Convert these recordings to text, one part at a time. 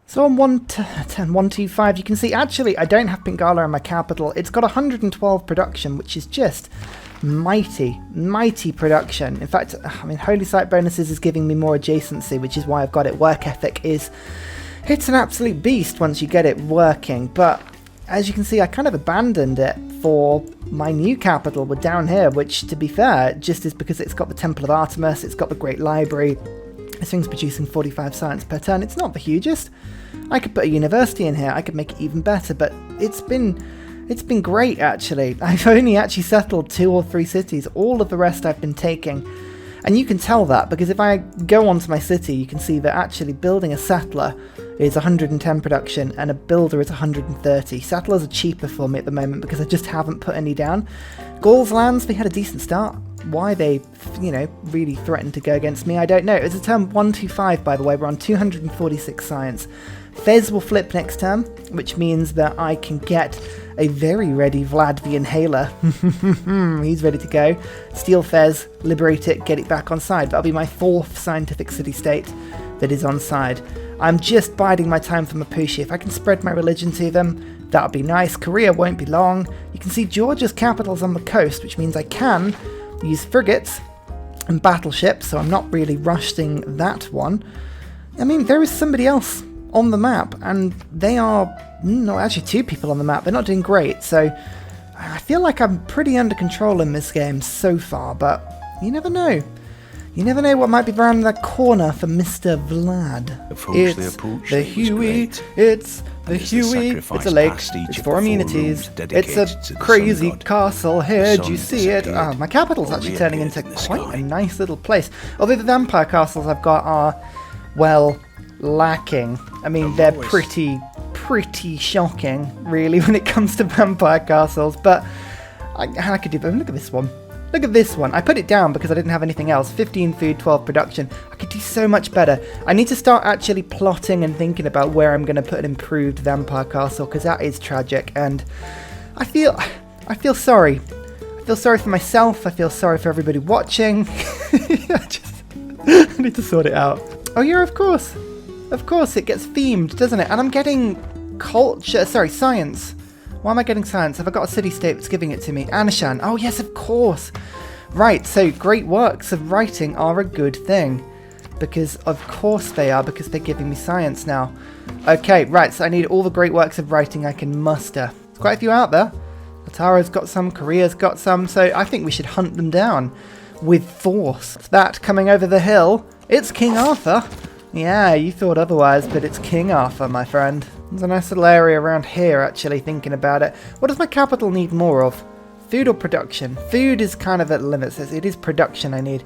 So on 125, you can see actually I don't have Pingala in my capital. It's got 112 production, which is just mighty production. In fact, I mean, Holy Site bonuses is giving me more adjacency, which is why I've got it. Work ethic it's an absolute beast once you get it working, but as you can see, I kind of abandoned it for my new capital. We're down here, which, to be fair, just is because it's got the Temple of Artemis, it's got the Great Library. This thing's producing 45 science per turn. It's not the hugest. I could put a university in here. I could make it even better, but it's been great, actually. I've only actually settled 2 or 3 cities. All of the rest I've been taking. And you can tell that, because if I go onto my city, you can see that actually building a settler is 110 production and a builder is 130. Settlers are cheaper for me at the moment because I just haven't put any down. Gaul's lands, they had a decent start. Why they, really threatened to go against me, I don't know. It's a turn 125, by the way. We're on 246 science. Fez will flip next turn, which means that I can get a very ready Vlad the Inhaler. He's ready to go. Steal Fez, liberate it, get it back on side. That'll be my 4th scientific city-state that is on side. I'm just biding my time for Mapuche. If I can spread my religion to them, that'll be nice. Korea won't be long. You can see Georgia's capital's on the coast, which means I can use frigates and battleships, so I'm not really rushing that one. I mean, there is somebody else on the map, and they are, no, actually 2 people on the map. They're not doing great, so I feel like I'm pretty under control in this game so far, but you never know. You never know what might be around that corner for Mr. Vlad. It's the Huey, it's the Huey, it's a lake, it's for amenities, it's a crazy castle here, do you see it? Oh, my capital's actually turning into quite a nice little place. Although the vampire castles I've got are, well, lacking. I mean, they're pretty shocking, really, when it comes to vampire castles, but I could do better. Look at this one. Look at this one. I put it down because I didn't have anything else. 15 food, 12 production. I could do so much better. I need to start actually plotting and thinking about where I'm going to put an improved vampire castle, because that is tragic, and I feel sorry. I feel sorry for myself. I feel sorry for everybody watching. I need to sort it out. Oh yeah, of course. Of course, it gets themed, doesn't it? And I'm getting science. Why am I getting science? Have I got a city-state that's giving it to me? Anishan. Oh, yes, of course. Right, so great works of writing are a good thing. Because, of course they are, because they're giving me science now. Okay, right, so I need all the great works of writing I can muster. There's quite a few out there. Latara's got some, Korea's got some, so I think we should hunt them down with force. That coming over the hill, it's King Arthur. Yeah, you thought otherwise, but it's King Arthur, my friend. There's a nice little area around here, actually, thinking about it. What does my capital need more of? Food or production? Food is kind of at limits. It is production I need.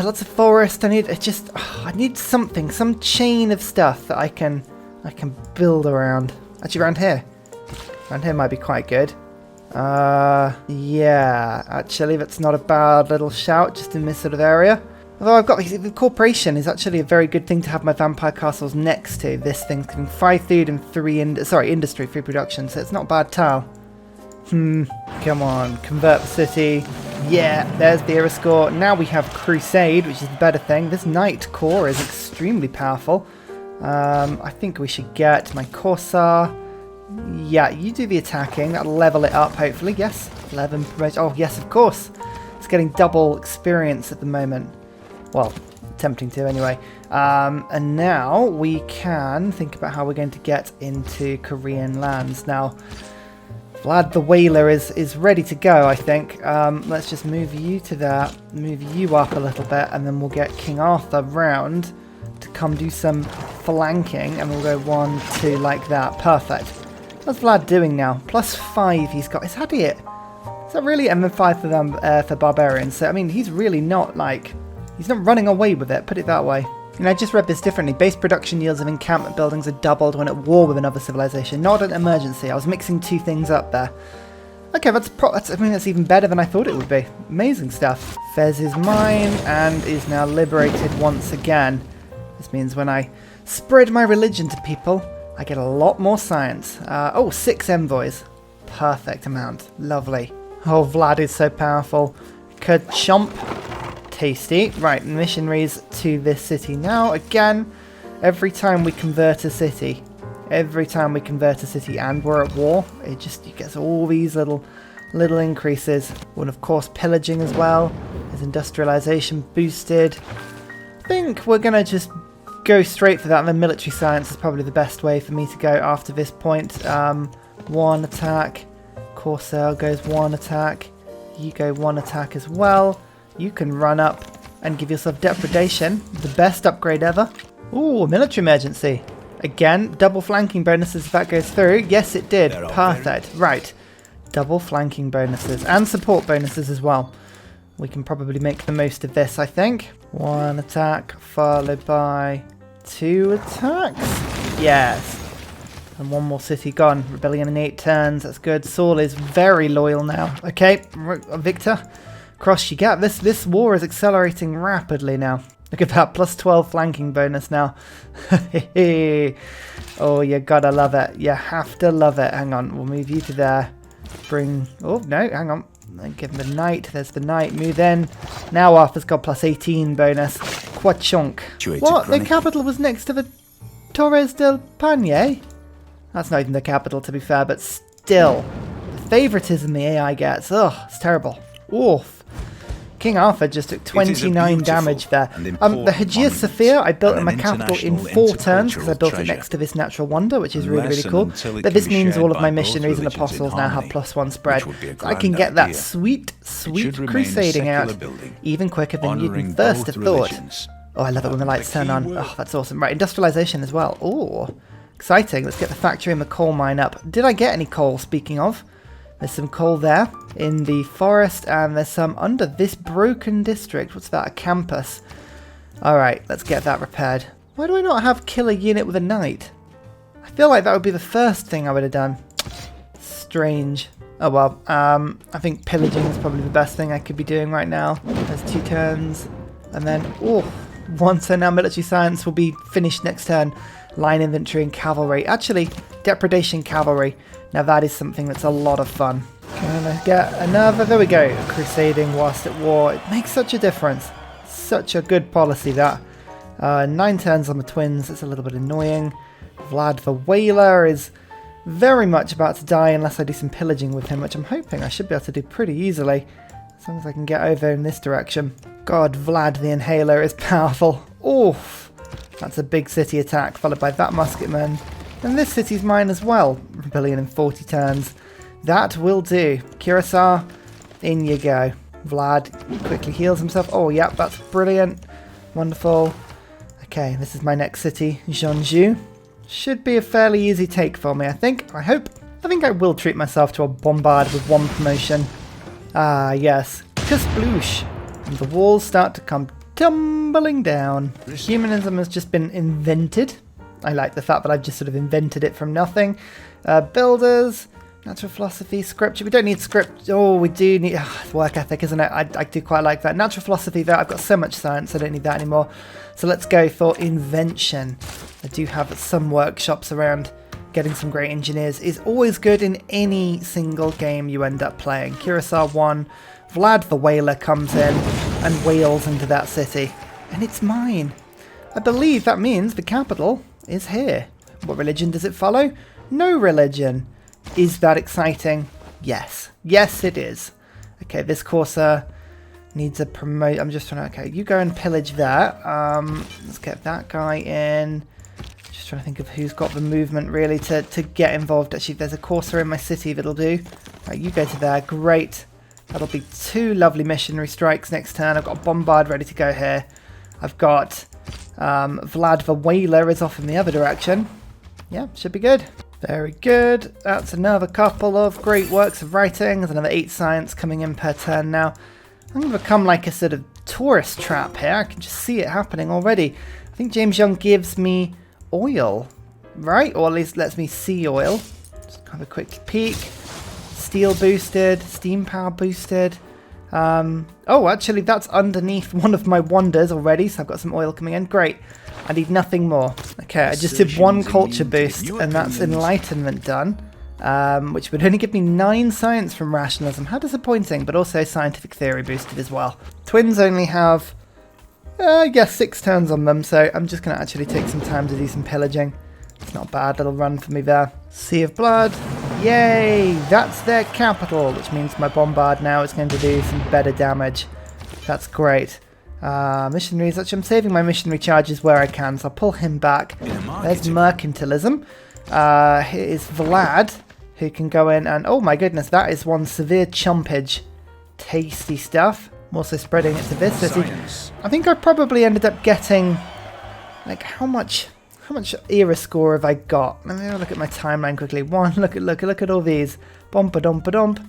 Lots of forest. I need something, some chain of stuff that I can build around. Actually, around here. Around here might be quite good. Yeah, actually, that's not a bad little shout, just in this sort of area. Although I've got the corporation is actually a very good thing to have my vampire castles next to. This thing's giving 5 food and 3 industry, 3 production, so it's not a bad tile. Come on, convert the city. Yeah, there's the era score. Now we have Crusade, which is the better thing. This Knight core is extremely powerful. I think we should get my Corsair. Yeah, you do the attacking. That'll level it up, hopefully. Yes, 11 promotion. Oh, yes, of course. It's getting double experience at the moment. Well, attempting to anyway. And now we can think about how we're going to get into Korean lands. Now, Vlad the Whaler is ready to go, I think. Let's just move you to that, move you up a little bit, and then we'll get King Arthur round to come do some flanking, and we'll go 1, 2, like that. Perfect. What's Vlad doing now? +5 he's got. Is that it? Is that really? And then 5 for them for barbarians. So, I mean, he's really not like... He's not running away with it, put it that way. I just read this differently. Base production yields of encampment buildings are doubled when at war with another civilization, not an emergency. I was mixing 2 things up there. Okay, that's even better than I thought it would be. Amazing stuff. Fez is mine and is now liberated once again. This means when I spread my religion to people, I get a lot more science. 6 envoys. Perfect amount. Lovely. Oh, Vlad is so powerful. Ka-chomp. Tasty. Right, missionaries to this city now. Again, every time we convert a city, Every time we convert a city and we're at war, it gets all these little increases. And of course pillaging as well. There's industrialization boosted. I think we're going to just go straight for that, and then military science is probably the best way for me to go after this point. 1 attack. Corsair goes 1 attack. You go 1 attack as well. You can run up and give yourself depredation. The best upgrade ever. Ooh, military emergency. Again, double flanking bonuses if that goes through. Yes, it did. Perfect. Right. Double flanking bonuses and support bonuses as well. We can probably make the most of this, I think. 1 attack followed by 2 attacks. Yes. And 1 more city gone. Rebellion in 8 turns. That's good. Saul is very loyal now. Okay, Victor. Cross you get. This war is accelerating rapidly now. Look at that. Plus 12 flanking bonus now. Oh, you gotta love it. You have to love it. Hang on. We'll move you to there. Bring... Oh, no. Hang on. Give him the knight. There's the knight. Move in. Now Arthur's got plus 18 bonus. Quachunk. What? The capital was next to the Torres del Paine? That's not even the capital, to be fair, but still. The favoritism the AI gets. Ugh, it's terrible. Oof. King Arthur just took 29 damage there. The Hagia Sophia I built in my capital in 4 turns because I built it next to this natural wonder, which is really, really cool. But this means all of my missionaries and apostles now have +1 spread. So I can get that sweet crusading out even quicker than you'd first have thought. Oh, I love it when the lights turn on. Oh, that's awesome. Right, industrialization as well. Oh, exciting. Let's get the factory and the coal mine up. Did I get any coal, speaking of? There's some coal there in the forest, and there's some under this broken district. What's that? A campus. Alright, let's get that repaired. Why do I not have kill a unit with a knight? I feel like that would be the first thing I would have done. Strange. Oh well, I think pillaging is probably the best thing I could be doing right now. There's 2 turns, and then, oh, 1 turn now. Military science will be finished next turn. Line infantry and cavalry. Actually, depredation cavalry. Now that is something that's a lot of fun. Can I get another? There we go. Crusading whilst at war. It makes such a difference. Such a good policy, that. 9 turns on the twins. It's a little bit annoying. Vlad the Whaler is very much about to die unless I do some pillaging with him, which I'm hoping I should be able to do pretty easily. As long as I can get over in this direction. God, Vlad the Inhaler is powerful. Oof. That's a big city attack, followed by that musketman. And this city's mine as well. Rebellion in 40 turns. That will do. Curacao, in you go. Vlad quickly heals himself. Oh, yep, that's brilliant. Wonderful. Okay, this is my next city, Jeonju. Should be a fairly easy take for me, I think. I hope. I think I will treat myself to a bombard with 1 promotion. Ah, yes. Kasploosh. And the walls start to come tumbling down. Humanism has just been invented. I like the fact that I've just sort of invented it from nothing. Builders, natural philosophy, scripture. We don't need script. Oh, we do need work ethic, isn't it? I do quite like that. Natural philosophy, though, I've got so much science, I don't need that anymore. So let's go for invention. I do have some workshops around. Getting some great engineers is always good in any single game you end up playing. Curacao 1. Vlad the Whaler comes in and wails into that city. And it's mine. I believe that means the capital is here. What religion does it follow? No religion. Is that exciting? Yes. Yes, it is. Okay, this Corsair needs a promote. I'm just trying to... Okay, you go and pillage that. Let's get that guy in. Just trying to think of who's got the movement, really, to get involved. Actually, there's a Corsair in my city that'll do. Right, you go to there. Great. That'll be 2 lovely missionary strikes next turn. I've got a bombard ready to go here. I've got... Vlad the Whaler is off in the other direction. Yeah, should be good. Very good. That's another couple of great works of writing. There's another 8 science coming in per turn now. I'm going to become like a sort of tourist trap here. I can just see it happening already. I think James Young gives me oil, right? Or at least lets me see oil. Just have a quick peek. Steel boosted, steam power boosted. Oh, actually, that's underneath one of my wonders already, so I've got some oil coming in. Great. I need nothing more. Okay, I just did 1 culture boost, and that's enlightenment done, which would only give me 9 science from rationalism. How disappointing, but also scientific theory boosted as well. Twins only have, I guess, 6 turns on them, so I'm just going to actually take some time to do some pillaging. It's not a bad little run for me there. Sea of Blood. Yay! That's their capital, which means my bombard now is going to do some better damage. That's great. Missionaries. Actually, I'm saving my missionary charges where I can, so I'll pull him back. There's mercantilism. Here is Vlad, who can go in and... Oh my goodness, that is one severe chumpage. Tasty stuff. I'm also spreading it to this city. I think I probably ended up getting... Like, how much era score have I got? Let me have a look at my timeline quickly. Look at all these. Bompa-dumpa-dump.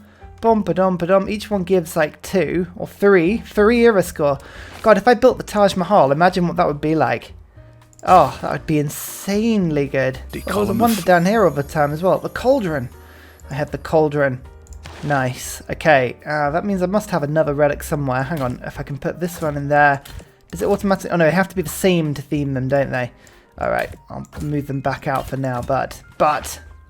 Bompa-dumpa-dump. Each one gives like 2 or 3 era score. God, if I built the Taj Mahal, imagine what that would be like. Oh, that would be insanely good. Oh, there's a wonder down here over time as well. The cauldron. I have the cauldron. Nice. Okay, that means I must have another relic somewhere. Hang on, if I can put this one in there. Does it automatically... Oh no, they have to be the same to theme them, don't they? Alright, I'll move them back out for now, but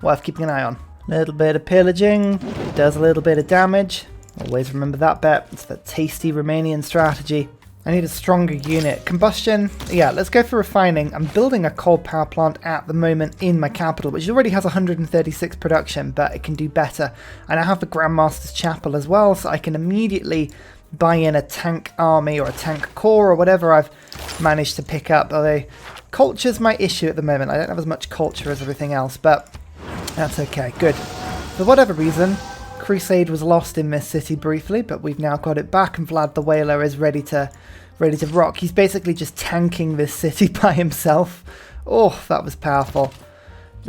worth keeping an eye on. Little bit of pillaging. It does a little bit of damage. Always remember that bit. It's the tasty Romanian strategy. I need a stronger unit. Combustion. Yeah, let's go for refining. I'm building a coal power plant at the moment in my capital, which already has 136 production, but it can do better. And I have the Grandmaster's Chapel as well, so I can immediately buy in a tank army or a tank corps or whatever I've managed to pick up. Although culture's my issue at the moment. I don't have as much culture as everything else, but that's okay. Good. For whatever reason, Crusade was lost in this city briefly, but we've now got it back, and Vlad the Whaler is ready to rock. He's basically just tanking this city by himself. Oh, that was powerful.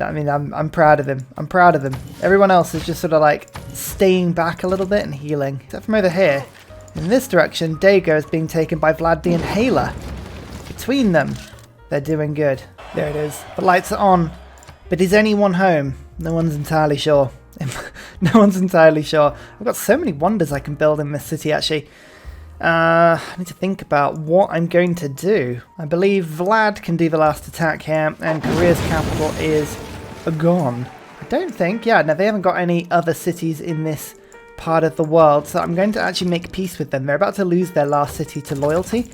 I mean, I'm proud of him. I'm proud of him. Everyone else is just sort of like staying back a little bit and healing. Except from over here. In this direction, Dago is being taken by Vlad the Inhaler. Between them, they're doing good. There it is. The lights are on. But is anyone home? No one's entirely sure. No one's entirely sure. I've got so many wonders I can build in this city, actually. I need to think about what I'm going to do. I believe Vlad can do the last attack here, and Korea's capital is gone. I don't think, yeah, no, they haven't got any other cities in this part of the world, so I'm going to actually make peace with them. They're about to lose their last city to loyalty,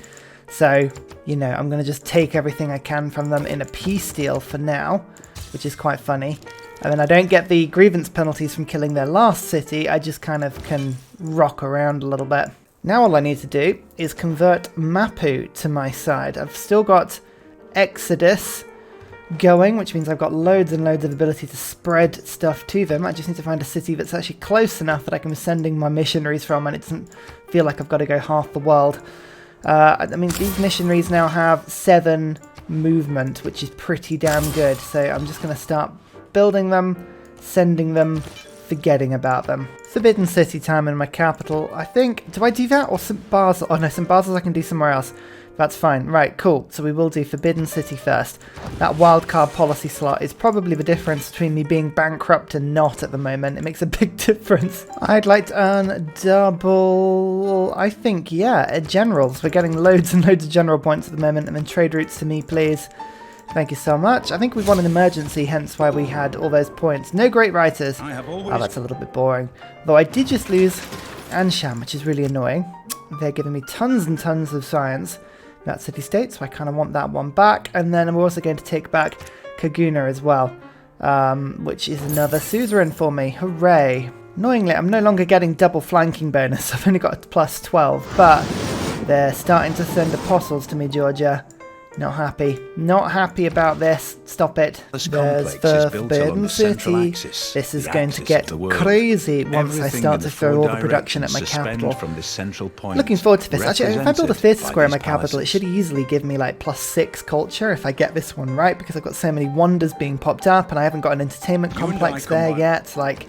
so, you know, I'm going to just take everything I can from them in a peace deal for now, which is quite funny. And then I don't get the grievance penalties from killing their last city, I just kind of can rock around a little bit. Now all I need to do is convert Mapu to my side. I've still got Exodus going, which means I've got loads and loads of ability to spread stuff to them. I just need to find a city that's actually close enough that I can be sending my missionaries from, and it doesn't feel like I've got to go half the world. I mean, these missionaries now have 7 movement, which is pretty damn good. So I'm just going to start building them, sending them, forgetting about them. Forbidden City time in my capital. I think, do I do that or St. Basil? Oh no, St. Basil's I can do somewhere else. That's fine. Right, cool. So we will do Forbidden City first. That wildcard policy slot is probably the difference between me being bankrupt and not at the moment. It makes a big difference. I'd like to earn double, I think, yeah, generals. We're getting loads and loads of general points at the moment. And then trade routes to me, please. Thank you so much. I think we've won an emergency, hence why we had all those points. No great writers. Oh, that's a little bit boring. Though I did just lose Ansham, which is really annoying. They're giving me tons and tons of science. That city-state, so I kind of want that one back. And then we're also going to take back Kaguna as well, which is another suzerain for me. Hooray. Annoyingly, I'm no longer getting double flanking bonus. I've only got a plus 12, but they're starting to send apostles to me, Georgia. Not happy. Not happy about this. Stop it. There's the Forbidden City. This is going to get crazy once I start to throw all the production at my capital. Looking forward to this. Actually, if I build a theatre square in my capital, it should easily give me like +6 culture if I get this one right, because I've got so many wonders being popped up and I haven't got an entertainment complex there yet. Like,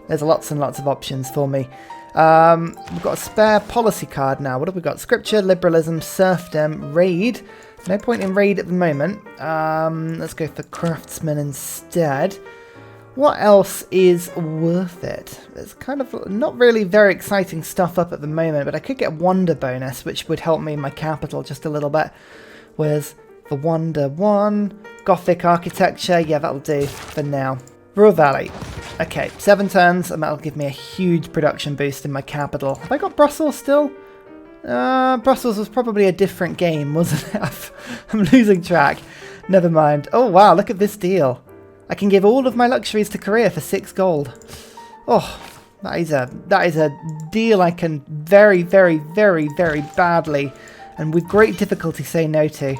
there's lots and lots of options for me. We've got a spare policy card now. What have we got? Scripture, liberalism, serfdom, raid. No point in raid at the moment. Let's go for craftsman instead. What else is worth it? There's kind of not really very exciting stuff up at the moment, but I could get wonder bonus, which would help me in my capital just a little bit. Where's the wonder one? Gothic architecture. Yeah, that'll do for now. Ruhr Valley. Okay, 7 turns, and that'll give me a huge production boost in my capital. Have I got Brussels still? Brussels was probably a different game, wasn't it? I'm losing track. Never mind. Oh wow, look at this deal. I can give all of my luxuries to Korea for 6 gold. Oh, that is a deal I can very, very, very, very badly and with great difficulty say no to.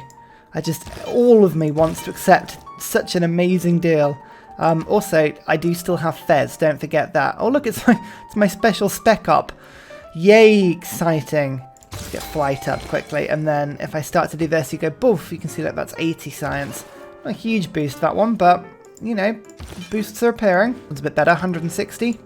All of me wants to accept such an amazing deal. Also, I do still have Fez, don't forget that. Oh look, it's my special spec up. Yay, exciting. Let's get flight up quickly, and then if I start to do this, you go boof, you can see that that's 80 science. Not a huge boost, that one, but, you know, boosts are appearing. It's a bit better, 160.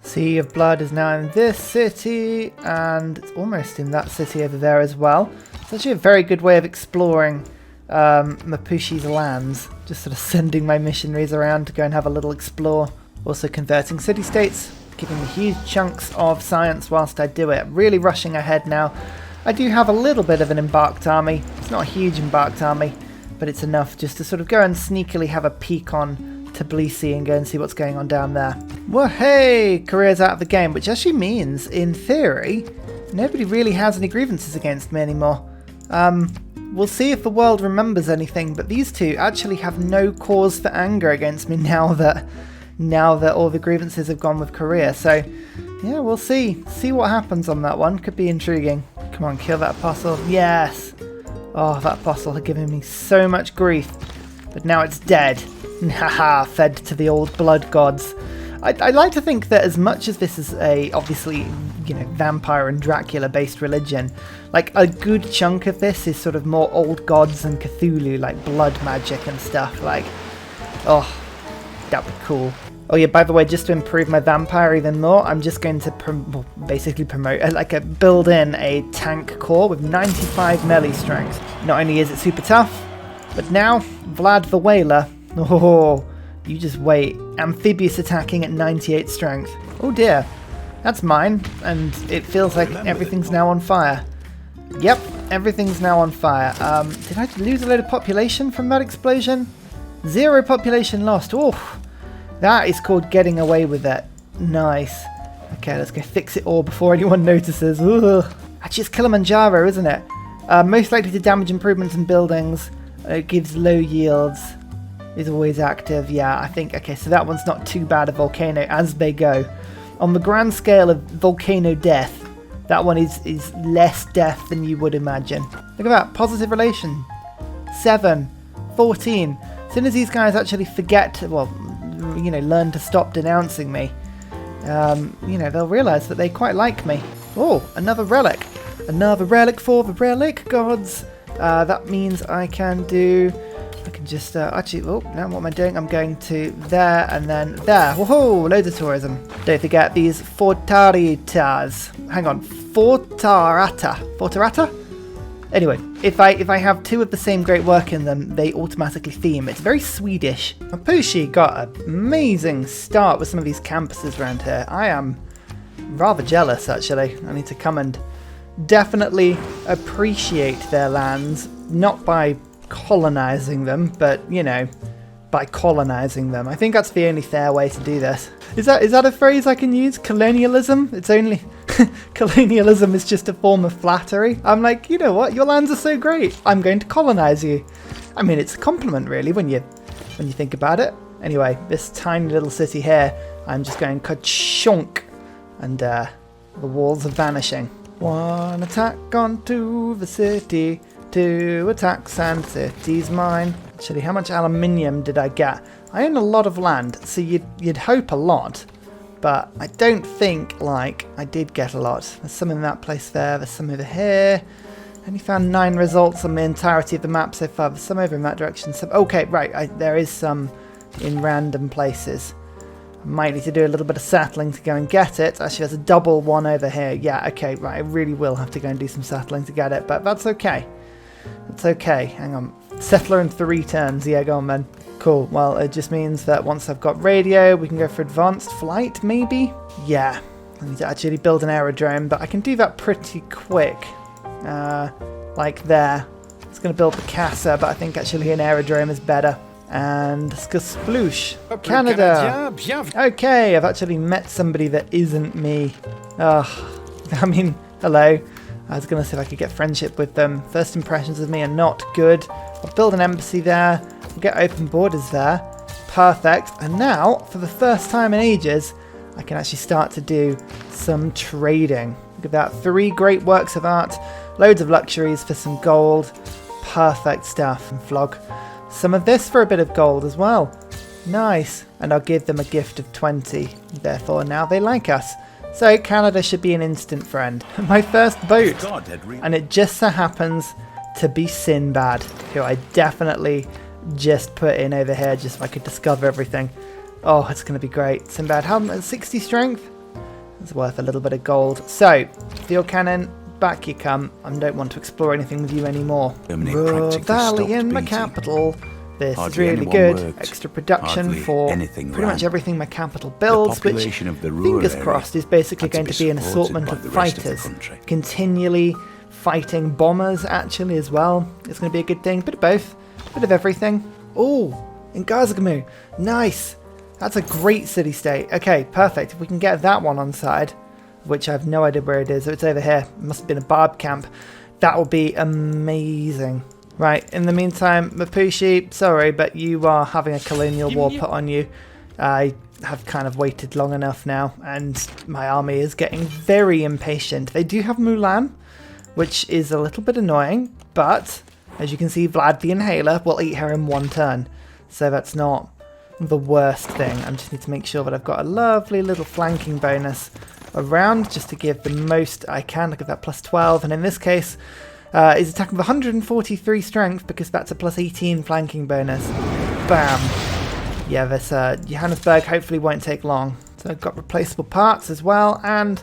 Sea of Blood is now in this city, and it's almost in that city over there as well. It's actually a very good way of exploring Mapushi's lands. Just sort of sending my missionaries around to go and have a little explore. Also converting city-states, giving me huge chunks of science whilst I do it. Really rushing ahead now. I do have a little bit of an embarked army. It's not a huge embarked army, but it's enough just to sort of go and sneakily have a peek on Tbilisi and go and see what's going on down there. Well, hey, Korea's out of the game, which actually means, in theory, nobody really has any grievances against me anymore. We'll see if the world remembers anything, but these two actually have no cause for anger against me now that all the grievances have gone with Korea. So, yeah, we'll see. See what happens on that one. Could be intriguing. Come on, kill that apostle. Yes! Oh, that apostle had given me so much grief. But now it's dead. Haha, fed to the old blood gods. I like to think that as much as this is a, obviously, you know, vampire and Dracula based religion, like a good chunk of this is sort of more old gods and Cthulhu, like blood magic and stuff. Like, oh, that'd be cool. Oh yeah, by the way, just to improve my vampire even more, I'm just going to basically promote, build in a tank core with 95 melee strength. Not only is it super tough, but now, Vlad the Whaler, oh, you just wait. Amphibious attacking at 98 strength. Oh dear, that's mine, and it feels like everything's now on fire. Yep, everything's now on fire. Did I lose a load of population from that explosion? 0 population lost. Oh, that is called getting away with it. Nice. Okay, let's go fix it all before anyone notices. Ugh. Actually, it's Kilimanjaro, isn't it? Most likely to damage improvements in buildings. It gives low yields. Is always active. Yeah, I think. Okay, so that one's not too bad a volcano as they go. On the grand scale of volcano death, that one is less death than you would imagine. Look at that. Positive relation. 7. 14. As soon as these guys actually forget to, well, you know, learn to stop denouncing me, you know, they'll realise that they quite like me. Oh, another relic. Another relic for the relic gods. That means I can just, actually, oh, now what am I doing? I'm going to there and then there. Whoa, loads of tourism. Don't forget these fortaritas. Hang on, Fortarata? Anyway, if I have 2 of the same great work in them, they automatically theme. It's very Swedish. Mapushi got an amazing start with some of these campuses around here. I am rather jealous, actually. I need to come and definitely appreciate their lands, not by colonizing them, but, you know, by colonizing them. I think that's the only fair way to do this. Is that a phrase I can use? Colonialism? It's only... Colonialism is just a form of flattery. I'm like, you know what? Your lands are so great. I'm going to colonize you. I mean, it's a compliment, really, when you think about it. Anyway, this tiny little city here, I'm just going ka-chonk, and the walls are vanishing. 1 attack onto the city, 2 attacks and city's mine. Actually, how much aluminium did I get? I own a lot of land, so you'd hope a lot, but I don't think, like, I did get a lot. There's some in that place there, there's some over here. Only found 9 results on the entirety of the map so far. There's some over in that direction. Some, okay, right, there is some in random places. I might need to do a little bit of settling to go and get it. Actually, there's a double one over here. Yeah, okay, right, I really will have to go and do some settling to get it, but that's okay. It's okay. Hang on. Settler in 3 turns. Yeah, go on then. Cool. Well, it just means that once I've got radio, we can go for advanced flight, maybe? Yeah. I need to actually build an aerodrome, but I can do that pretty quick. Like there. It's going to build the Casa, but I think actually an aerodrome is better. And Sploosh. Canada. Okay, I've actually met somebody that isn't me. Ugh. I mean, hello. I was going to see if I could get friendship with them. First impressions of me are not good. I'll build an embassy there. We'll get open borders there. Perfect. And now, for the first time in ages, I can actually start to do some trading. Look at that. 3 great works of art. Loads of luxuries for some gold. Perfect stuff. And flog some of this for a bit of gold as well. Nice. And I'll give them a gift of 20. Therefore, now they like us. So Canada should be an instant friend. My first boat. And it just so happens to be Sinbad, who I definitely just put in over here just so I could discover everything. Oh, it's going to be great. Sinbad, how much? 60 strength? It's worth a little bit of gold. So, field cannon, back you come. I don't want to explore anything with you anymore. Valley in my capital. This is really good. Extra production for pretty much everything my capital builds, which, fingers crossed, is basically going to be an assortment of fighters. Continually fighting bombers, actually, as well. It's going to be a good thing. Bit of both. Bit of everything. Oh, in Gazagamu. Nice. That's a great city-state. Okay, perfect. If we can get that one on side, which I have no idea where it is. It's over here. It must have been a barb camp. That will be amazing. Right, in the meantime, Mapuche, sorry, but you are having a colonial war put on you. I have kind of waited long enough now, and my army is getting very impatient. They do have Mulan, which is a little bit annoying, but as you can see, Vlad the Inhaler will eat her in 1 turn. So that's not the worst thing. I just need to make sure that I've got a lovely little flanking bonus around just to give the most I can. Look at that, plus 12, and in this case, is attacking with 143 strength because that's a plus 18 flanking bonus. Bam. Yeah, this Johannesburg hopefully won't take long. So I've got replaceable parts as well, and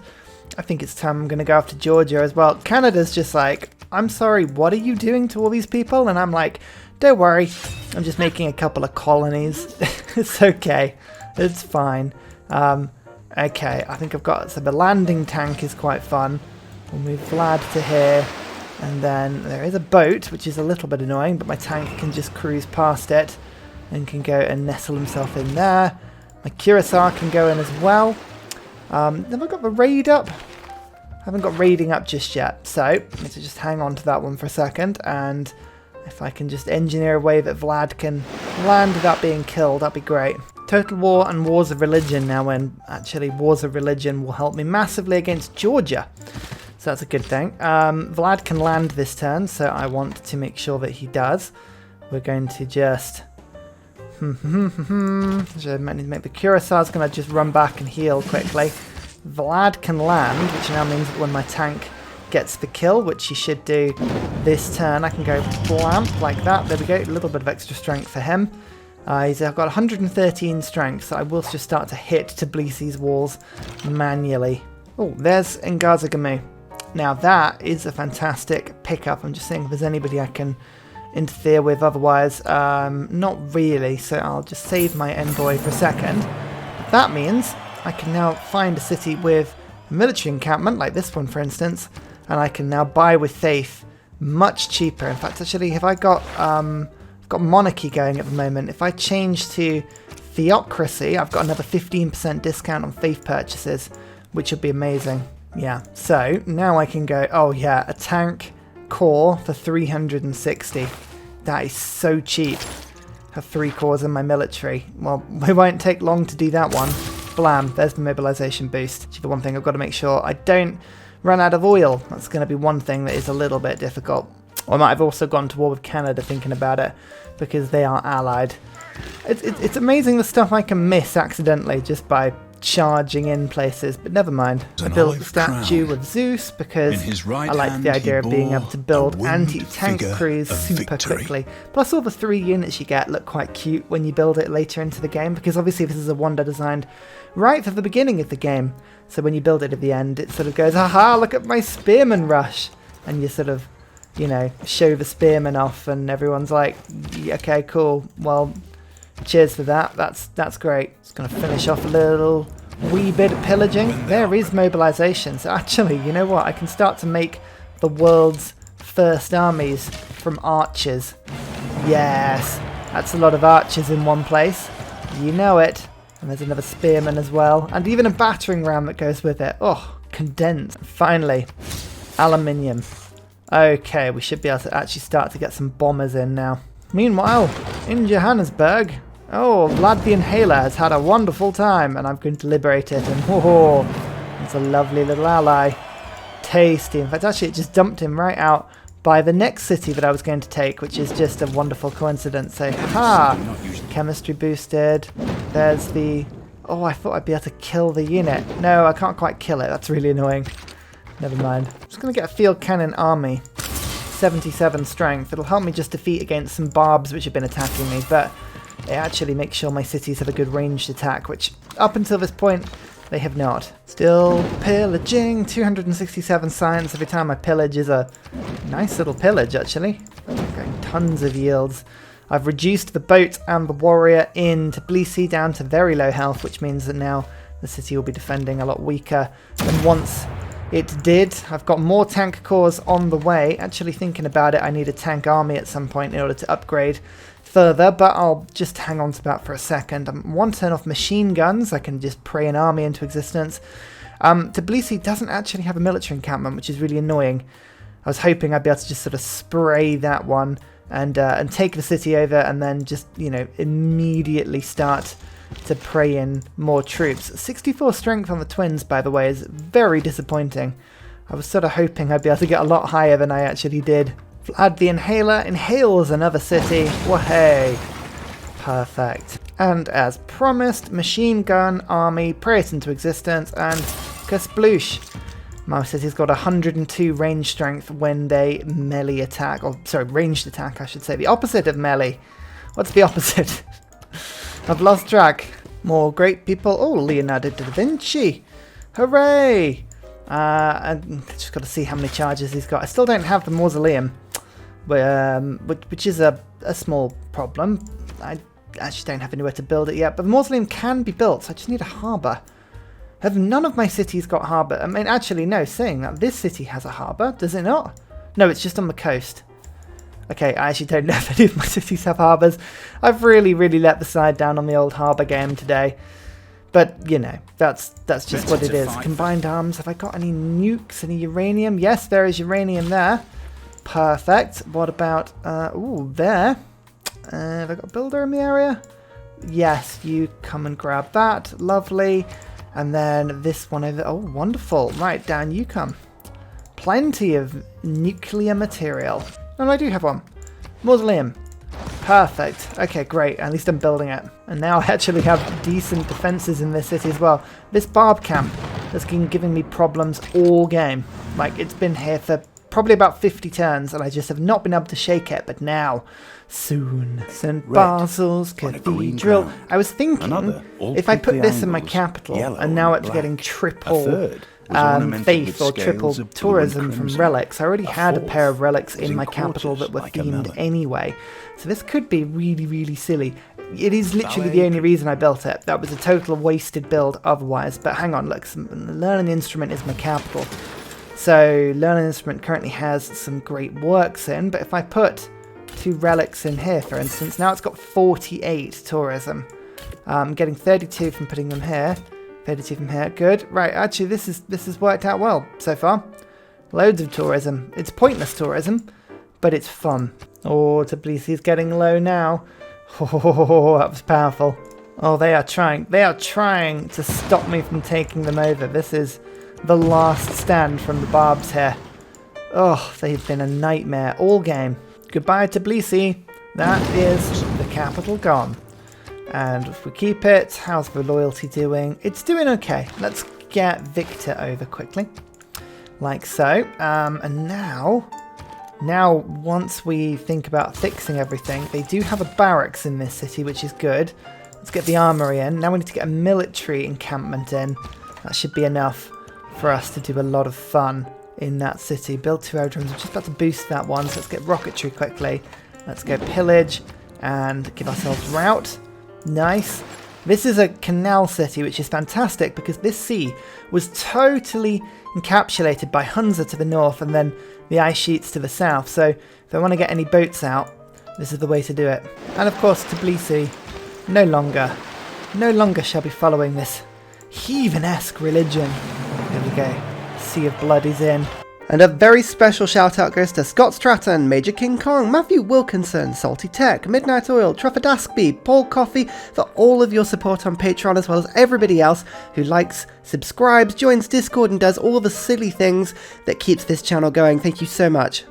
I think it's time I'm going to go after Georgia as well. Canada's just like, I'm sorry, what are you doing to all these people? And I'm like, don't worry, I'm just making a couple of colonies. It's okay. It's fine. Okay, I think I've got, so the landing tank is quite fun. We'll move Vlad to here. And then there is a boat, which is a little bit annoying, but my tank can just cruise past it and can go and nestle himself in there. My Curacao can go in as well. Have I got the raid up? I haven't got raiding up just yet, so I need to just hang on to that one for a second. And if I can just engineer a way that Vlad can land without being killed, that'd be great. Total War and Wars of Religion now, when actually Wars of Religion will help me massively against Georgia. So that's a good thing. Vlad can land this turn, so I want to make sure that he does. We're going to just... So I might need to make the Curaçao's going to just run back and heal quickly. Vlad can land, which now means that when my tank gets the kill, which he should do this turn, I can go blamp like that. There we go, a little bit of extra strength for him. He's got 113 strength, so I will just start to hit Tbilisi's walls manually. Oh, there's Ngazagamu. Now that is a fantastic pickup. I'm just seeing if there's anybody I can interfere with otherwise. Not really, so I'll just save my envoy for a second. That means I can now find a city with a military encampment, like this one for instance, and I can now buy with faith much cheaper. In fact, actually, have I got monarchy going at the moment? If I change to theocracy, I've got another 15% discount on faith purchases, which would be amazing. Yeah, so now I can go, oh yeah, a tank core for 360. That is so cheap. Have 3 cores in my military. Well, it won't take long to do that one. Blam, there's the mobilization boost. The one thing I've got to make sure I don't run out of oil. That's going to be one thing that is a little bit difficult. I might have also gone to war with Canada thinking about it, because they are allied. It's amazing the stuff I can miss accidentally just by charging in places, but never mind. I built the statue of Zeus because I like the idea of being able to build anti-tank crews super quickly. Plus all the 3 units you get look quite cute when you build it later into the game, because obviously this is a wonder designed right from the beginning of the game. So when you build it at the end, it sort of goes, haha, look at my spearman rush. And you sort of, you know, show the spearman off and everyone's like, okay, cool, well, cheers for that. That's great. Just going to finish off a little wee bit of pillaging. There is mobilization. So actually, you know what? I can start to make the world's first armies from archers. Yes, that's a lot of archers in one place. You know it. And there's another spearman as well. And even a battering ram that goes with it. Oh, condensed. Finally. Aluminium. Okay, we should be able to actually start to get some bombers in now. Meanwhile, in Johannesburg, oh, Vlad the Inhaler has had a wonderful time, and I'm going to liberate it, and oh, it's a lovely little ally. Tasty. In fact, actually, it just dumped him right out by the next city that I was going to take, which is just a wonderful coincidence. So, ha! Chemistry boosted. There's the... Oh, I thought I'd be able to kill the unit. No, I can't quite kill it. That's really annoying. Never mind. I'm just going to get a field cannon army. 77 strength. It'll help me just defeat against some barbs which have been attacking me, but it actually makes sure my cities have a good ranged attack, which up until this point they have not. Still pillaging. 267 science every time I pillage is a nice little pillage, actually. Getting tons of yields. I've reduced the boat and the warrior in Tbilisi down to very low health, which means that now the city will be defending a lot weaker than once it did. I've got more tank corps on the way. Actually, thinking about it, I need a tank army at some point in order to upgrade further, but I'll just hang on to that for a second. I'm one turn off machine guns. I can just pray an army into existence. Tbilisi doesn't actually have a military encampment, which is really annoying. I was hoping I'd be able to just sort of spray that one and take the city over, and then just, you know, immediately start to pray in more troops. 64 strength on the twins, by the way, is very disappointing. I was sort of hoping I'd be able to get a lot higher than I actually did. Vlad the Inhaler inhales another city. Wahey! Perfect. And as promised, machine gun army, pray it into existence, and kasploosh. My city's got 102 range strength when they melee attack, or sorry, ranged attack I should say. The opposite of melee. What's the opposite? I've lost track. More great people. Oh, Leonardo da Vinci. Hooray! And just got to see how many charges he's got. I still don't have the mausoleum, which is a small problem. I actually don't have anywhere to build it yet, but the mausoleum can be built, so I just need a harbour. Have none of my cities got harbour? I mean, actually, no, saying that, this city has a harbour, does it not? No, it's just on the coast. Okay, I actually don't know if any of my cities have harbours. I've really let the side down on the old harbour game today. But, you know, that's just what it is. Combined arms, have I got any nukes, any uranium? Yes, there is uranium there. Perfect. What about, ooh, there. Have I got a builder in the area? Yes, you come and grab that. Lovely. And then this one over, oh, wonderful. Right, down you come. Plenty of nuclear material. Oh, I do have one. Mausoleum. Perfect. Okay, great. At least I'm building it. And now I actually have decent defenses in this city as well. This barb camp has been giving me problems all game. Like, it's been here for probably about 50 turns, and I just have not been able to shake it, but now, soon. St. Basil's Cathedral. I was thinking, if I put this in my capital, and now it's getting triple faith or triple tourism from relics. I already had a pair of relics in my capital that were themed anyway, so this could be really silly. It is literally the only reason I built it. That was a total wasted build otherwise, but hang on, look, Learning Instrument is my capital. So, Learning Instrument currently has some great works in, but if I put 2 relics in here, for instance, now it's got 48 tourism. I'm getting 32 from putting them here. 32 from here, good. Right, actually this has worked out well so far. Loads of tourism. It's pointless tourism, but it's fun. Oh, Tbilisi's getting low now. Oh, that was powerful. Oh, they are trying to stop me from taking them over. This is the last stand from the barbs here. Oh, they've been a nightmare all game. Goodbye Tbilisi. That is the capital gone. And if we keep it, how's the loyalty doing? It's doing okay. Let's get Victor over quickly. Like so. And now, once we think about fixing everything, they do have a barracks in this city, which is good. Let's get the armory in. Now we need to get a military encampment in. That should be enough for us to do a lot of fun in that city. Build 2 aerodromes. I'm just about to boost that one, so let's get rocketry quickly. Let's go pillage and give ourselves route. Nice. This is a canal city, which is fantastic because this sea was totally encapsulated by Hunza to the north and then the ice sheets to the south. So if I want to get any boats out, this is the way to do it. And of course, Tbilisi no longer shall be following this heathen-esque religion. There we go. Sea of Blood is in. And a very special shout out goes to Scott Stratton, Major King Kong, Matthew Wilkinson, Salty Tech, Midnight Oil, Trafford Askby, Paul Coffey, for all of your support on Patreon, as well as everybody else who likes, subscribes, joins Discord and does all the silly things that keeps this channel going. Thank you so much.